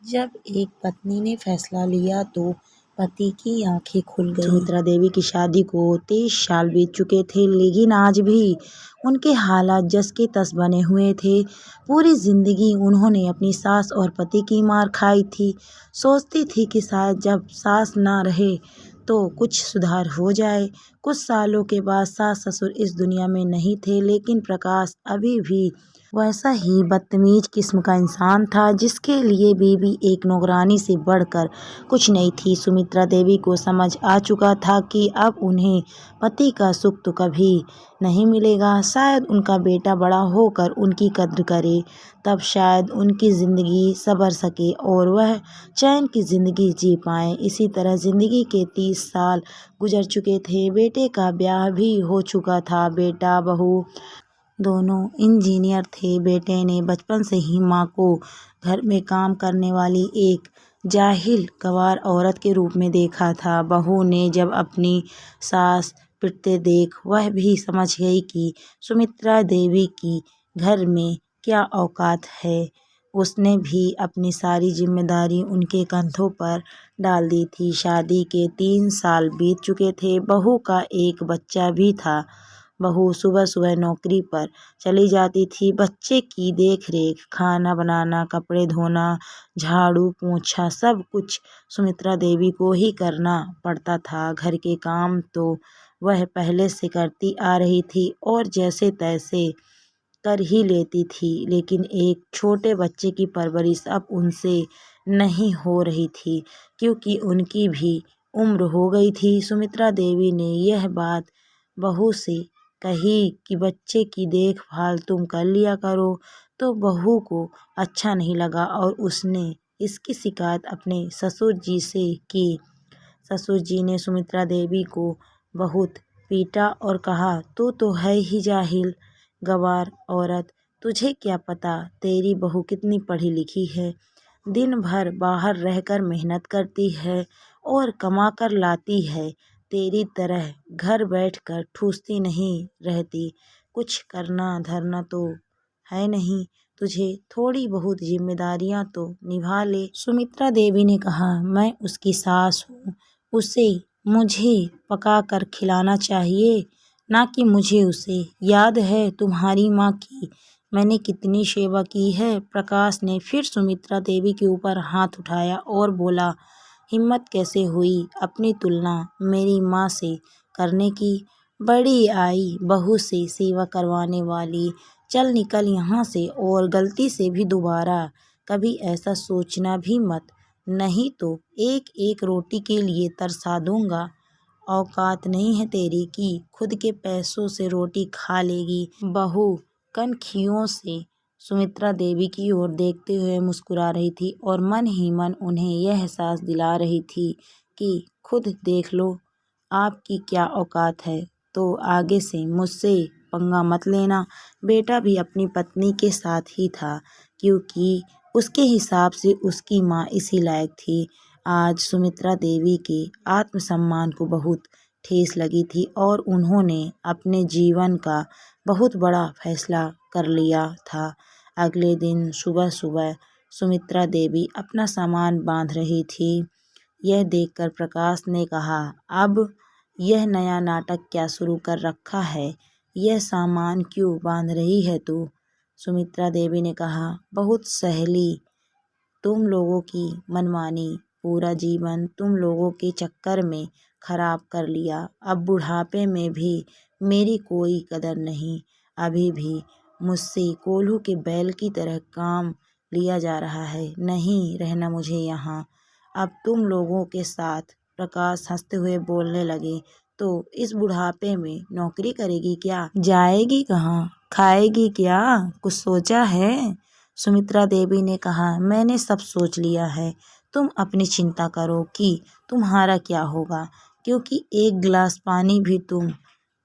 जब एक पत्नी ने फैसला लिया तो पति की आंखें खुल गईं। सुमित्रा देवी की शादी को 23 साल बीत चुके थे, लेकिन आज भी उनके हालात जस के तस बने हुए थे। पूरी जिंदगी उन्होंने अपनी सास और पति की मार खाई थी। सोचती थी कि शायद जब सास ना रहे तो कुछ सुधार हो जाए। कुछ सालों के बाद सास ससुर इस दुनिया में नहीं थे, लेकिन प्रकाश अभी भी वैसा ही बदतमीज किस्म का इंसान था, जिसके लिए बीवी एक नौकरानी से बढ़कर कुछ नहीं थी। सुमित्रा देवी को समझ आ चुका था कि अब उन्हें पति का सुख तो कभी नहीं मिलेगा। शायद उनका बेटा बड़ा होकर उनकी कद्र करे, तब शायद उनकी ज़िंदगी संवर सके और वह चैन की ज़िंदगी जी पाएँ। इसी तरह ज़िंदगी के 30 साल गुजर चुके थे। बेटे का ब्याह भी हो चुका था। बेटा बहू दोनों इंजीनियर थे। बेटे ने बचपन से ही माँ को घर में काम करने वाली एक जाहिल गंवार औरत के रूप में देखा था। बहू ने जब अपनी सास पिटते देख वह भी समझ गई कि सुमित्रा देवी की घर में क्या औकात है। उसने भी अपनी सारी जिम्मेदारी उनके कंधों पर डाल दी थी। शादी के 3 साल बीत चुके थे। बहू का एक बच्चा भी था। बहू सुबह सुबह नौकरी पर चली जाती थी। बच्चे की देख-रेख, खाना बनाना, कपड़े धोना, झाड़ू पोंछा सब कुछ सुमित्रा देवी को ही करना पड़ता था। घर के काम तो वह पहले से करती आ रही थी और जैसे तैसे कर ही लेती थी, लेकिन एक छोटे बच्चे की परवरिश अब उनसे नहीं हो रही थी, क्योंकि उनकी भी उम्र हो गई थी। सुमित्रा देवी ने यह बात बहू से कही कि बच्चे की देखभाल तुम कर लिया करो, तो बहू को अच्छा नहीं लगा और उसने इसकी शिकायत अपने ससुर जी से की। ससुर जी ने सुमित्रा देवी को बहुत पीटा और कहा, तू तो है ही जाहिल गंवार औरत, तुझे क्या पता तेरी बहू कितनी पढ़ी लिखी है, दिन भर बाहर रहकर मेहनत करती है और कमा कर लाती है, तेरी तरह घर बैठकर ठूसती नहीं रहती। कुछ करना धरना तो है नहीं तुझे, थोड़ी बहुत जिम्मेदारियां तो निभा ले। सुमित्रा देवी ने कहा, मैं उसकी सास हूँ, उसे मुझे पका कर खिलाना चाहिए, ना कि मुझे उसे। याद है तुम्हारी माँ की मैंने कितनी सेवा की है। प्रकाश ने फिर सुमित्रा देवी के ऊपर हाथ उठाया और बोला, हिम्मत कैसे हुई अपनी तुलना मेरी माँ से करने की। बड़ी आई बहू से सेवा करवाने वाली, चल निकल यहाँ से और गलती से भी दोबारा कभी ऐसा सोचना भी मत, नहीं तो एक एक रोटी के लिए तरसा दूंगा। औकात नहीं है तेरी कि खुद के पैसों से रोटी खा लेगी। बहू कनखियों से सुमित्रा देवी की ओर देखते हुए मुस्कुरा रही थी और मन ही मन उन्हें यह एहसास दिला रही थी कि खुद देख लो आपकी क्या औकात है, तो आगे से मुझसे पंगा मत लेना। बेटा भी अपनी पत्नी के साथ ही था, क्योंकि उसके हिसाब से उसकी माँ इसी लायक थी। आज सुमित्रा देवी के आत्मसम्मान को बहुत ठेस लगी थी और उन्होंने अपने जीवन का बहुत बड़ा फैसला कर लिया था। अगले दिन सुबह सुबह सुमित्रा देवी अपना सामान बांध रही थी। यह देखकर प्रकाश ने कहा, अब यह नया नाटक क्या शुरू कर रखा है, यह सामान क्यों बांध रही है तू? सुमित्रा देवी ने कहा, बहुत सहेली तुम लोगों की मनमानी, पूरा जीवन तुम लोगों के चक्कर में खराब कर लिया। अब बुढ़ापे में भी मेरी कोई कदर नहीं। अभी भी मुझसे कोल्हू के बैल की तरह काम लिया जा रहा है। नहीं रहना मुझे यहाँ अब तुम लोगों के साथ। प्रकाश हंसते हुए बोलने लगे, तो इस बुढ़ापे में नौकरी करेगी क्या? जाएगी कहाँ? खाएगी क्या? कुछ सोचा है? सुमित्रा देवी ने कहा, मैंने सब सोच लिया है। तुम अपनी चिंता करो कि तुम्हारा क्या होगा, क्योंकि एक गिलास पानी भी तुम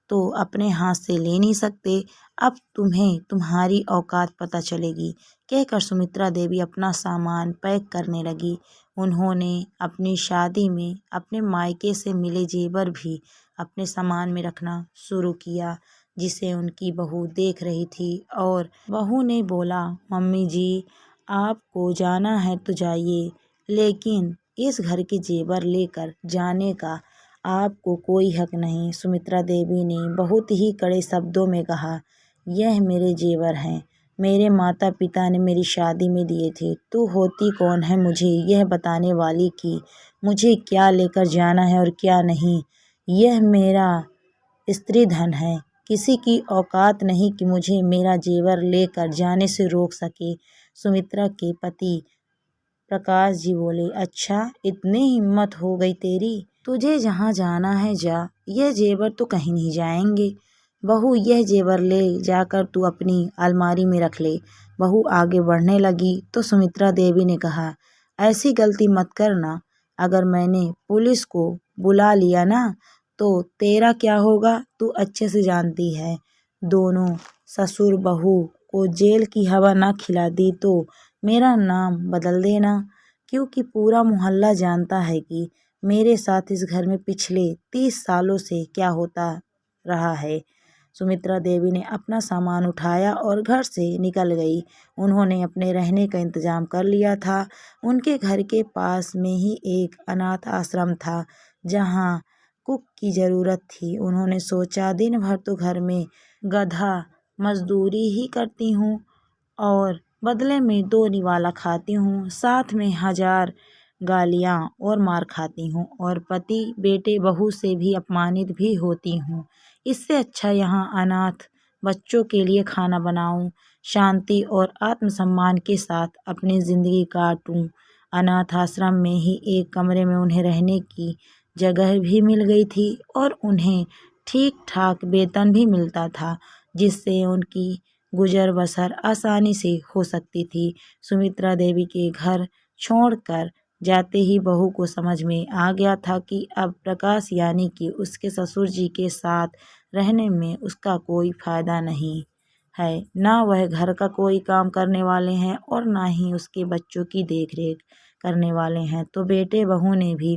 तो अपने हाथ से ले नहीं सकते। अब तुम्हें तुम्हारी औकात पता चलेगी। कहकर सुमित्रा देवी अपना सामान पैक करने लगी। उन्होंने अपनी शादी में अपने मायके से मिले जेवर भी अपने सामान में रखना शुरू किया, जिसे उनकी बहू देख रही थी। और बहू ने बोला, मम्मी जी आपको जाना है तो जाइए, लेकिन इस घर के जेवर लेकर जाने का आपको कोई हक नहीं। सुमित्रा देवी ने बहुत ही कड़े शब्दों में कहा, यह मेरे जेवर हैं, मेरे माता पिता ने मेरी शादी में दिए थे। तू होती कौन है मुझे यह बताने वाली कि मुझे क्या लेकर जाना है और क्या नहीं। यह मेरा स्त्री धन है, किसी की औकात नहीं कि मुझे मेरा जेवर लेकर जाने से रोक सके। सुमित्रा के पति प्रकाश जी बोले, अच्छा इतनी हिम्मत हो गई तेरी, तुझे जहाँ जाना है जा, यह जेवर तो कहीं नहीं जाएंगे। बहू यह जेवर ले जाकर तू अपनी अलमारी में रख ले। बहू आगे बढ़ने लगी तो सुमित्रा देवी ने कहा, ऐसी गलती मत करना, अगर मैंने पुलिस को बुला लिया ना तो तेरा क्या होगा तू अच्छे से जानती है। दोनों ससुर बहू को जेल की हवा ना खिला दी तो मेरा नाम बदल देना, क्योंकि पूरा मोहल्ला जानता है कि मेरे साथ इस घर में पिछले 30 सालों से क्या होता रहा है। सुमित्रा देवी ने अपना सामान उठाया और घर से निकल गई। उन्होंने अपने रहने का इंतजाम कर लिया था। उनके घर के पास में ही एक अनाथ आश्रम था जहाँ कुक की ज़रूरत थी। उन्होंने सोचा, दिन भर तो घर में गधा मजदूरी ही करती हूँ और बदले में 2 निवाला खाती हूँ, साथ में 1000 गालियाँ और मार खाती हूँ और पति बेटे बहू से भी अपमानित भी होती हूँ। इससे अच्छा यहाँ अनाथ बच्चों के लिए खाना बनाऊँ, शांति और आत्मसम्मान के साथ अपनी ज़िंदगी काटूँ। अनाथ आश्रम में ही एक कमरे में उन्हें रहने की जगह भी मिल गई थी और उन्हें ठीक ठाक वेतन भी मिलता था, जिससे उनकी गुजर बसर आसानी से हो सकती थी। सुमित्रा देवी के घर छोड़कर जाते ही बहू को समझ में आ गया था कि अब प्रकाश यानी कि उसके ससुर जी के साथ रहने में उसका कोई फायदा नहीं है। ना वह घर का कोई काम करने वाले हैं और ना ही उसके बच्चों की देखरेख करने वाले हैं। तो बेटे बहू ने भी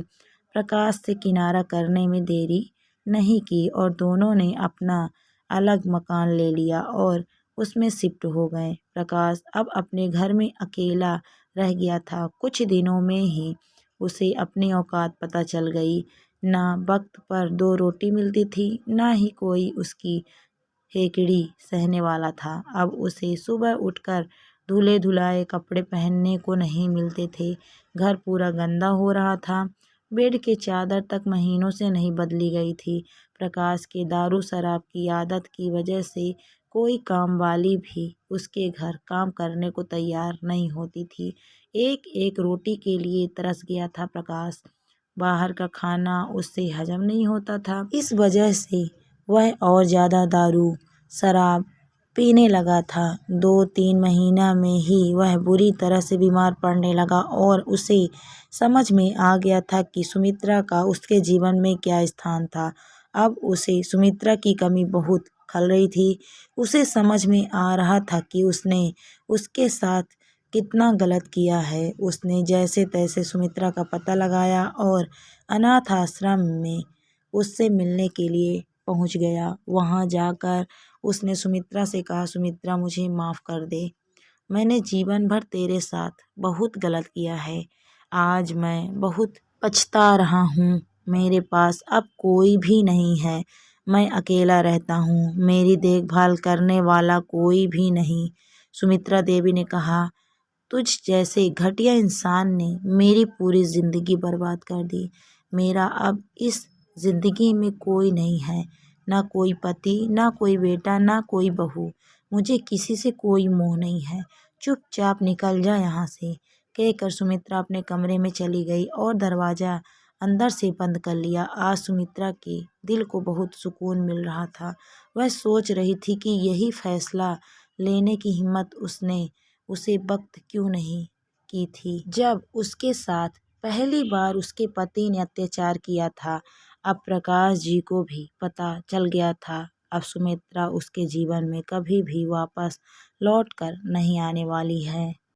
प्रकाश से किनारा करने में देरी नहीं की और दोनों ने अपना अलग मकान ले लिया और उसमें शिफ्ट हो गए। प्रकाश अब अपने घर में अकेला रह गया था। कुछ दिनों में ही उसे अपनी औकात पता चल गई। ना वक्त पर 2 रोटी मिलती थी, ना ही कोई उसकी हेकड़ी सहने वाला था। अब उसे सुबह उठकर धुले धुलाए कपड़े पहनने को नहीं मिलते थे। घर पूरा गंदा हो रहा था। बेड की चादर तक महीनों से नहीं बदली गई थी। प्रकाश के दारू शराब की आदत की वजह से कोई काम वाली भी उसके घर काम करने को तैयार नहीं होती थी। एक एक रोटी के लिए तरस गया था प्रकाश। बाहर का खाना उससे हजम नहीं होता था। इस वजह से वह और ज़्यादा दारू शराब पीने लगा था। 2-3 महीना में ही वह बुरी तरह से बीमार पड़ने लगा और उसे समझ में आ गया था कि सुमित्रा का उसके जीवन में क्या स्थान था। अब उसे सुमित्रा की कमी बहुत खल रही थी। उसे समझ में आ रहा था कि उसने उसके साथ कितना गलत किया है। उसने जैसे तैसे सुमित्रा का पता लगाया और अनाथ आश्रम में उससे मिलने के लिए पहुंच गया। वहां जाकर उसने सुमित्रा से कहा, सुमित्रा मुझे माफ़ कर दे, मैंने जीवन भर तेरे साथ बहुत गलत किया है। आज मैं बहुत पछता रहा हूँ। मेरे पास अब कोई भी नहीं है। मैं अकेला रहता हूँ। मेरी देखभाल करने वाला कोई भी नहीं। सुमित्रा देवी ने कहा, तुझ जैसे घटिया इंसान ने मेरी पूरी ज़िंदगी बर्बाद कर दी। मेरा अब इस ज़िंदगी में कोई नहीं है, ना कोई पति, ना कोई बेटा, ना कोई बहू। मुझे किसी से कोई मोह नहीं है। चुपचाप निकल जा यहाँ से। कहकर सुमित्रा अपने कमरे में चली गई और दरवाज़ा अंदर से बंद कर लिया। आज सुमित्रा के दिल को बहुत सुकून मिल रहा था। वह सोच रही थी कि यही फैसला लेने की हिम्मत उसने उसे वक्त क्यों नहीं की थी, जब उसके साथ पहली बार उसके पति ने अत्याचार किया था। अब प्रकाश जी को भी पता चल गया था। अब सुमित्रा उसके जीवन में कभी भी वापस लौट कर नहीं आने वाली है।